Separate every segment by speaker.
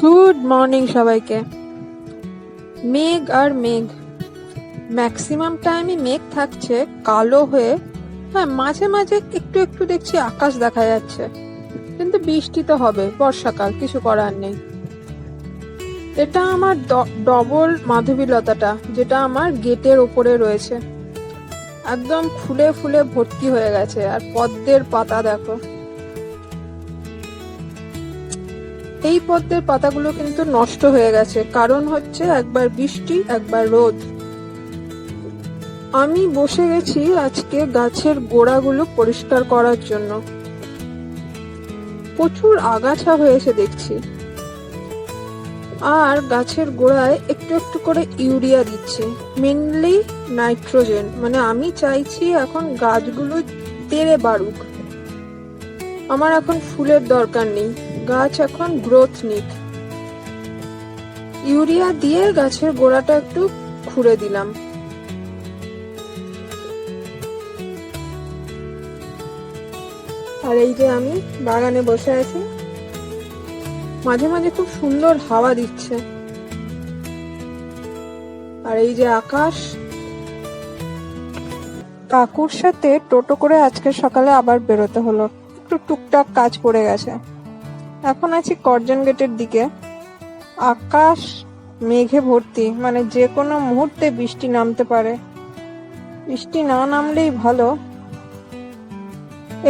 Speaker 1: Good morning সবাইকে। মেঘ আর মেঘ, ম্যাক্সিমাম টাইমই মেঘ থাকছে কালো হয়ে। হ্যাঁ, মাঝে মাঝে একটু একটু দেখছি আকাশ দেখা যাচ্ছে, কিন্তু বৃষ্টি তো হবে, বর্ষাকাল, কিছু করার নেই। এটা আমার ডবল মাধবীলতাটা, যেটা আমার গেটের ওপরে রয়েছে, একদম ফুলে ফুলে ভর্তি হয়ে গেছে। আর পদ্মের পাতা দেখো, এই পদ্মের পাতাগুলো কিন্তু নষ্ট হয়ে গেছে, কারণ হচ্ছে একবার বৃষ্টি একবার রোদ। আমি বসে গেছি আজকে গাছের গোড়াগুলো পরিষ্কার করার জন্য। প্রচুর আগাছা হয়েছে দেখছি, আর গাছের গোড়ায় একটু একটু করে ইউরিয়া দিচ্ছি, মেনলি নাইট্রোজেন। মানে আমি চাইছি এখন গাছগুলো তেড়ে বাড়ুক, আমার এখন ফুলের দরকার নেই, গাছ এখন গ্রোথ নিক। ইউরিয়া দিয়ে গাছের গোড়াটা একটু খুঁড়ে দিলাম। আর এই যে আমি বাগানে বসে আছি, মাঝে মাঝে খুব সুন্দর হাওয়া দিচ্ছে। আর এই যে আকাশ। কাকুর সাথে টোটো করে আজকে সকালে আবার বেরোতে হলো, একটু টুকটাক কাজ পড়ে গেছে। এখন আছি করজন গেটের দিকে। আকাশ মেঘে ভর্তি, মানে যে কোনো মুহূর্তে বৃষ্টি নামতে পারে। বৃষ্টি না নামলেই ভালো।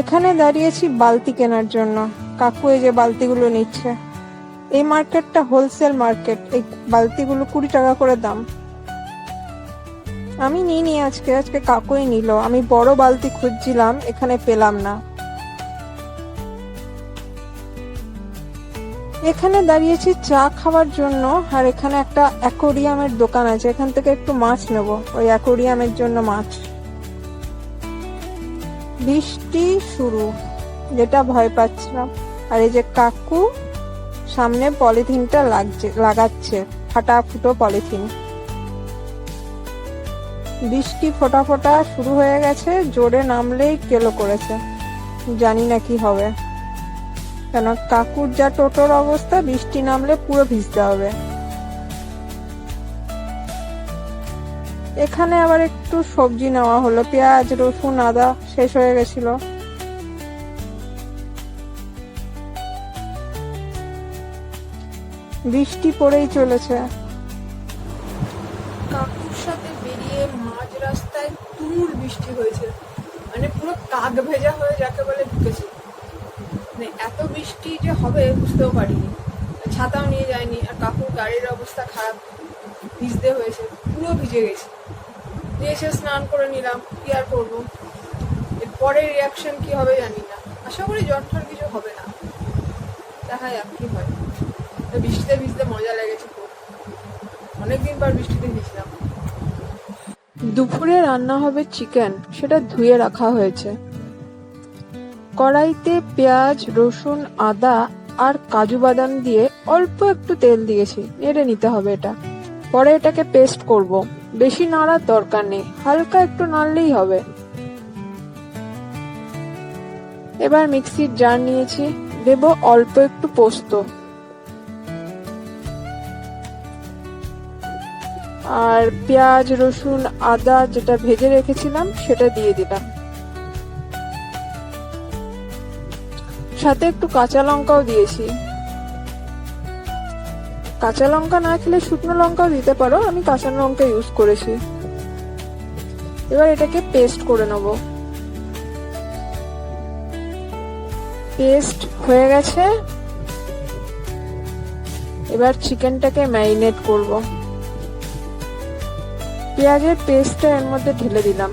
Speaker 1: এখানে দাঁড়িয়েছি বালতি কেনার জন্য, কাকু এই যে বালতিগুলো নিচ্ছে। এই মার্কেটটা হোলসেল মার্কেট, এই বালতিগুলো 20 টাকা করে দাম। আমি নিইনি আজকে কাকুই নিল। আমি বড় বালতি খুঁজছিলাম, এখানে পেলাম না। এখানে দাঁড়িয়েছি চা খাওয়ার জন্য, আর এখানে একটা অ্যাকোরিয়ামের দোকান আছে, এখান থেকে একটু মাছ নেব, ওই অ্যাকোরিয়ামের জন্য মাছ। বৃষ্টি শুরু, যেটা ভয় পাচ্ছিলাম। আর এই যে কাকু সামনে পলিথিনটা লাগাচ্ছে, ফাটা ফুটো পলিথিন। বৃষ্টি ফোটা ফোটা শুরু হয়ে গেছে, জোরে নামলেই কেলো করেছে, জানি না কি হবে। কেন কাকুর যা টোটোর অবস্থা, বৃষ্টি নামলে পুরো ভিজতে হবে। এখানে আবার একটু সবজি নেওয়া হলো, পেঁয়াজ রসুন আদা শেষ হয়ে গেছিল। বৃষ্টি পড়েই চলেছে। কাকুর সাথে বেরিয়ে মাঝ রাস্তায় তুমুল বৃষ্টি হয়েছে, মানে পুরো কাক ভেজা হয়ে যাকে বলে ঢুকেছে। মানে এত বৃষ্টি যে হবে বুঝতেও পারিনি, ছাতাও নিয়ে যায়নি। আর কাকুর গাড়ির অবস্থা খারাপ, ভিজতে হয়েছে, পুরো ভিজে গেছে। এসে স্নান করে নিলাম, কি আর করবো। এরপরে রিয়াকশন কি হবে জানি না, আশা করি জ্বর ঠর কিছু হবে না, দেখা যাক কি হয়। বৃষ্টিতে ভিজতে মজা লেগেছে খুব, অনেকদিন পর বৃষ্টিতে ভিজলাম। দুপুরে রান্না হবে চিকেন, সেটা ধুয়ে রাখা হয়েছে। কড়াইতে পেঁয়াজ রসুন আদা আর কাজু বাদাম দিয়ে অল্প একটু তেল দিয়েছি, নেড়ে নিতে হবে এটা। পরে এটাকে পেস্ট করব, বেশি নাড়ার দরকার নেই, হালকা একটু নাড়লেই হবে। এবার মিক্সির জার নিয়েছি, দেব অল্প একটু পোস্ত আর পেঁয়াজ রসুন আদা যেটা ভেজে রেখেছিলাম সেটা দিয়ে দিলাম। সাথে একটু কাঁচা লঙ্কাও দিয়েছি। কাঁচা লঙ্কা না খেলে শুকনো লঙ্কাও দিতে পারো, আমি কাঁচা লঙ্কা ইউজ করেছি। এবার এটাকে পেস্ট করে নেব। পেস্ট হয়ে গেছে, এবার চিকেনটাকে ম্যারিনেট করব। পেঁয়াজের পেস্টটা এর মধ্যে ঢেলে দিলাম।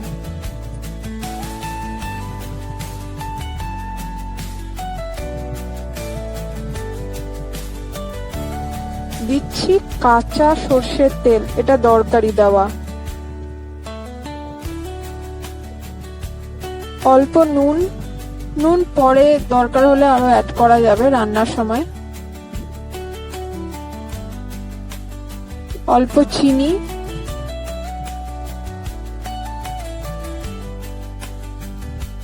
Speaker 1: দিচ্ছি কাঁচা সর্ষের তেল, এটা দরকারি দেওয়া। অল্প নুন, নুন পরে দরকার হলে আরো অ্যাড করা যাবে রান্নার সময়। অল্প চিনি,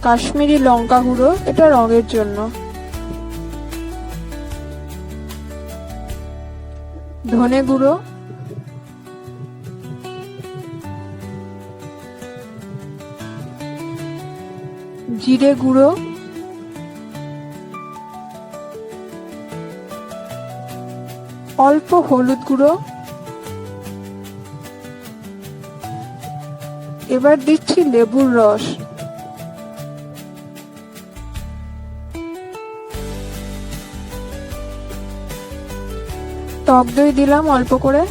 Speaker 1: কাশ্মীরি লঙ্কা গুঁড়ো, এটা রঙের জন্য। ধনে গুঁড়ো, জিরে গুঁড়ো, অল্প হলুদ গুঁড়ো, এবার দিচ্ছি লেবুর রস, টক দই দিলাম অল্প করে।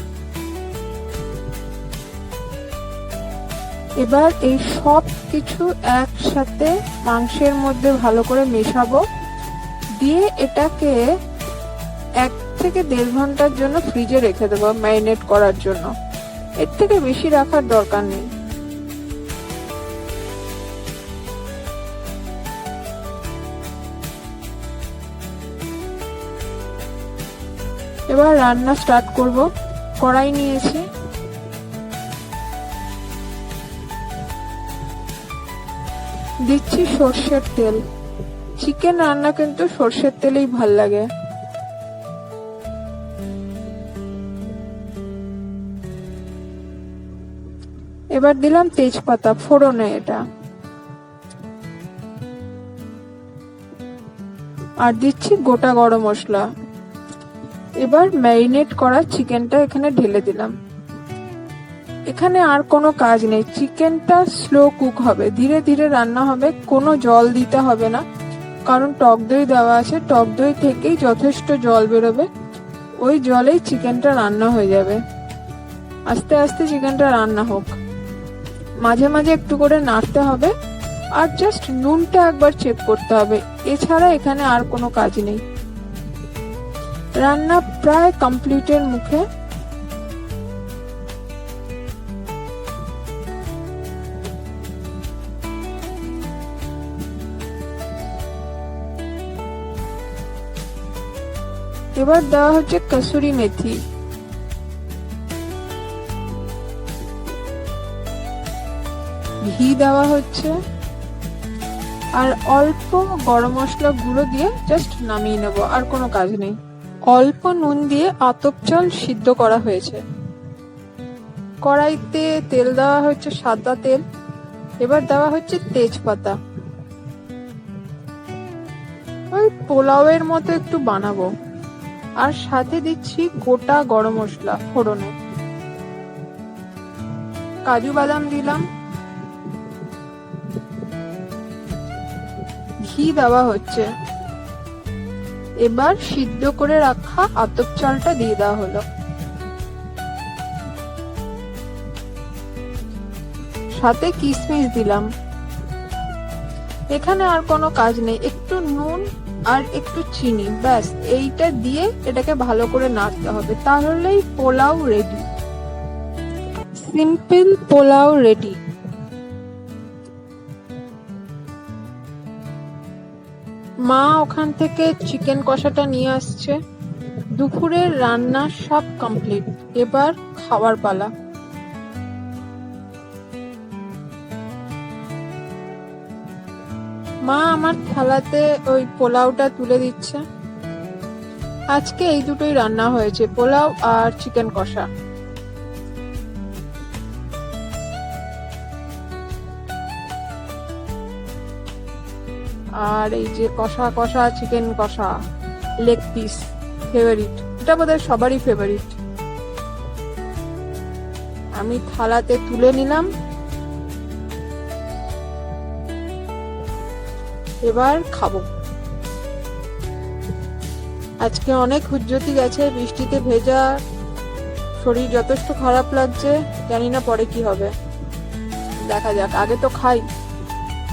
Speaker 1: এবার এই সব কিছু একসাথে মাংসের মধ্যে ভালো করে মেশাবো, দিয়ে এটাকে 1 থেকে 1.5 ঘন্টার জন্য ফ্রিজে রেখে দেবো ম্যারিনেট করার জন্য। এর থেকে বেশি রাখার দরকার নেই। এবার রান্না স্টার্ট করব। কড়াই নিয়েছি, দিচ্ছি সর্ষের তেল। চিকেন রান্না কিন্তু সর্ষের তেলেই ভাল লাগে। এবার দিলাম তেজপাতা ফোড়নে, এটা আর দিচ্ছি গোটা গরম মশলা। এবার ম্যারিনেট করা চিকেনটা এখানে ঢেলে দিলাম। এখানে আর কোনো কাজ নেই, চিকেনটা স্লো কুক হবে, ধীরে ধীরে রান্না হবে, কোনো জল দিতে হবে না, কারণ টক দই দেওয়া আছে, টক দই থেকেই যথেষ্ট জল বেরোবে, ওই জলেই চিকেনটা রান্না হয়ে যাবে। আস্তে আস্তে চিকেনটা রান্না হোক, মাঝে মাঝে একটু করে নাড়তে হবে, আর জাস্ট নুনটা একবার চেক করতে হবে, এছাড়া এখানে আর কোনো কাজ নেই। রান্না প্রায় কমপ্লিটের মুখে। এবার দেওয়া হচ্ছে কসুরি মেথি, ঘি দেওয়া হচ্ছে, আর অল্প গরম মশলা গুঁড়ো দিয়ে জাস্ট নামিয়ে নেব, আর কোনো কাজ নেই। অল্প নুন দিয়ে আতপ চাল সিদ্ধ করা হয়েছে। কড়াইতে তেল দেওয়া হচ্ছে, সাদা তেল। এবার দেওয়া হচ্ছে তেজপাতা। ওই পোলাওয়ের মতো একটু বানাবো, আর সাথে দিচ্ছি গোটা গরম মশলা ফোড়নে। কাজু বাদাম দিলাম, ঘি দেওয়া হচ্ছে। এবার সিদ্ধ করে রাখা আতপ চালটা দিয়ে দেওয়া হলো, সাথে কিশমিশ দিলাম। এখানে আর কোনো কাজ নেই, একটু নুন আর একটু চিনি, ব্যাস এইটা দিয়ে এটাকে ভালো করে নাড়তে হবে, তাহলেই pulao ready. Simple pulao ready. মা ওখান থেকে চিকেন কষাটা নিয়ে আসছে। দুপুরের রান্না সব কমপ্লিট, এবার খাওয়ার পালা। মা আমার থালাতে ওই পোলাওটা তুলে দিচ্ছে। আজকে এই দুটোই রান্না হয়েছে, পোলাও আর চিকেন কষা। আর এই যে কষা কষা চিকেন কষা, লেগ পিস, ফেভারিট, এটা বোধহয় সবারই ফেভারিট। আমি থালাতে তুলে নিলাম। এবার খাবো। আজকে অনেক হুজ্জতি গেছে, বৃষ্টিতে ভেজা, শরীর যথেষ্ট খারাপ লাগছে, জানি না পরে কি হবে, দেখা যাক, আগে তো খাই,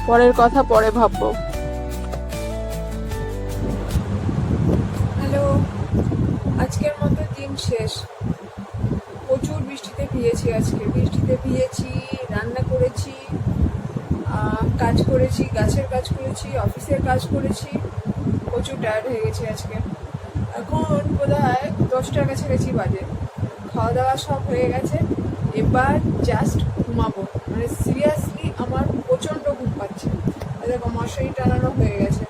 Speaker 1: পরের কথা পরে ভাববো। হ্যালো, আজকের মতো দিন শেষ। প্রচুর বৃষ্টিতে ভিজেছি, আজকে বৃষ্টিতে ভিজেছি, রান্না করেছি, কাজ করেছি, গাছের কাজ করেছি, অফিসের কাজ করেছি, প্রচুর টায়ার্ড হয়ে গেছি আজকে। এখন বোধহয় 10টার কাছাকাছি বাজে, খাওয়া দাওয়া সব হয়ে গেছে, এবার জাস্ট ঘুমাবো। মানে সিরিয়াসলি আমার প্রচণ্ড ঘুম পাচ্ছে, দেখো মশারি টানানো হয়ে গেছে।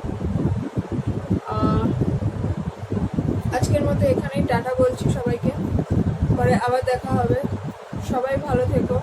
Speaker 1: আজকের মতো এখানেই টাটা বলছি সবাইকে। পরে আবার দেখা হবে। সবাই ভালো থেকো।